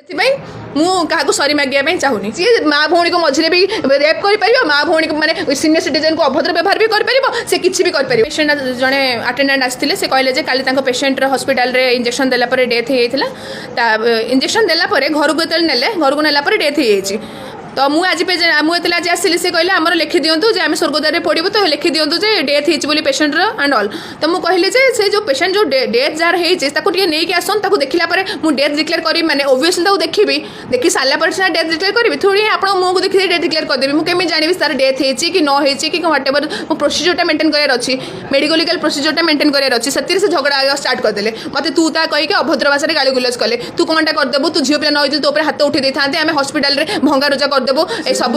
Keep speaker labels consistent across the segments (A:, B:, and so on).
A: क्या सरी मागे चाहूनी सी माँ भौणी को मझे भी रेप कर माँ भौणी को माने सीनियर सिटीजन को अभद्र व्यवहार भी कर से किसी भी कर पेशेंट जड़े अटेंडेंट आसते से कहले काली पेशेंट हस्पिटाल इंजेक्शन देला डेथ होता इंजेक्शन देला घर को नेले घर को नेला डेथ हो तो मुझे आज आसली से कहले आम लिखि दिंतु जे आम स्वर्गद्वार पड़ू तो लिखि दिंतु जे डेथ होती पेशेंटर एंड ऑल तो मुझे कहली से जो पेशेंट जो डेथ जार होती नहीं आसन देखला मुझे डेथ डिक्लेयर करी मैंने ओबियसली देखी देखी सारा पर सीना डेथ डिक्लेयर करी थोड़ी आप मुझे को देखी डेथ डिक्लेयर करदेवी मुझे केमी जानी तार डेथ होती कि न होती कि व्हाट एवर मो प्रोसीजरटा मेंटेन करार अच्छी मेडिकल लीगल प्रोसीजरटा मेंटेन करार अच्छी से झगड़ा स्टार्ट करदे मत तू ता कहीकि अभद्र भाषा गाली गुलज कले तू कौनटा करदेबू तू झील पिला नई तो हाथ उठे था आम हस्पिटाल में भंगा रुजा करदेबू ए सब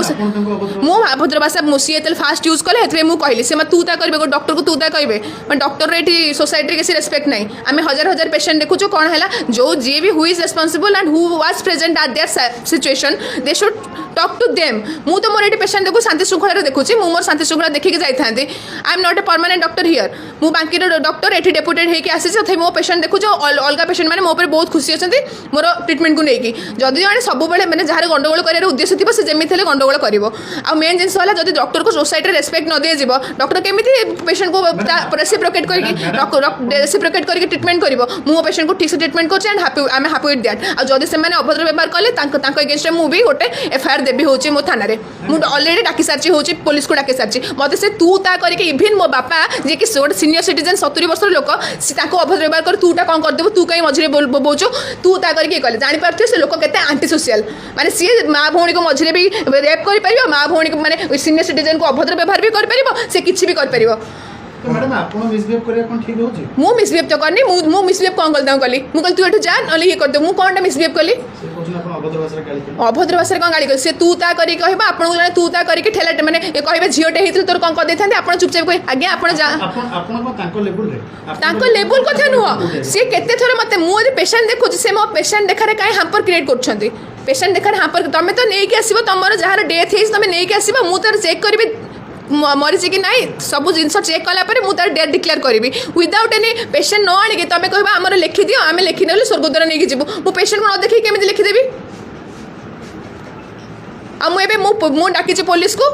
A: मु अभद्र भाषा सी फास्ट यूज कले मुझे कहली से तू ता करेंगे डॉक्टर को तू ता कहे डॉक्टर ये सोसाइटी किसी रेस्पेक्ट नहीं आम हजार हजार पेशेंट देखु कौन है जो जी भी who is responsible and who was present at their situation they should talk to them मु तो मोर ये पेशेंट देखो शांति श्रृंखला देखुची मोर शांति श्रृंखला देखिक जाता I am not a permanent doctor here मु बाकी डॉक्टर ये डेपुटेड होकर आसी मो पेशेंट देखु अलग पेशेंट मैंने मो पर बहुत खुशी अच्छा मोर ट्रिटमेंट को लेकिन जदि जड़े सब मैंने जहाँ गंडगोल कर उद्देश्य थी से जमी गंडगोल कर मेन जिन है जब डॉक्टर को सोसाइटी रेस्पेक्ट न दिज्व डॉक्टर केमी पेशेंट को रेसिप्रोकेट करके ट्रिटमेंट कर मो पेशेंट को ठीक से ट्रिटमेंट कर आम हापी विथ दैट आ जब से अभद्र व्यवहार कले एगेन्स्ट मुझे गोटे एफआईआर देवी हूँ मो थाना मुझे अलरेडी डाकी सारी हूँ पुलिस को डाकी सारी मत से तू ता करके इभन मो बापा जी कि गोटे सीनियर सिटीजन 70 वर्ष लोक अभद्र व्यवहार कर तूटा कौन करदेव तू कहीं मझे बोलचु तू ता करके कले जापर से लोक के आंटी सोशियल माने सी माँ भौणी को मझे भी रेप कर माँ भौणी को माने सीनियर सिटीजन को अभद्र व्यवहार भी कर से किसी भी कर
B: तो मैडम आपण मिसबिहेव करे कोन ठीक होची
A: मु मिसबिहेव तो करनी मु मिसबिहेव कोन करदा कली मु कल तू एठु जा नले ये कर दे मु कोनटा मिसबिहेव कली
B: से कोन आपण अभद्र भाषा गाली
A: अभद्र भाषा कोन गाली कर से तू ता करी कहबा आपण जने तू ता करी के ठेला माने ए कहबे झियोटे हेतिल तोर कोन कर देथांते आपण चुपचाप कहि आज्ञा आपण जा
B: आपण को तांको लेवल रे
A: तांको लेवल कथा नुह से केते थोर मते मु जे पेशेंट देखु से मो पेशेंट देखारे काई हैम्पर क्रिएट करछंती पेशेंट देखारे हैम्पर तमे तो नै के आसीबो तमरो जहार डेथ हेस तमे नै के आसीबो मु तर चेक करबी मरीची कि नाई सब जिन चेक कलापर मुझे डेट डिक्लेयर करी विदाउट एनी पेशेंट न आनिक तुम कह आम लिखिदि आम लिखिने स्वर्गद्वार नहीं जीवु मु पेशेंट को न देखी केमी लिखिदेवी आ मुझे डाकी पुलिस को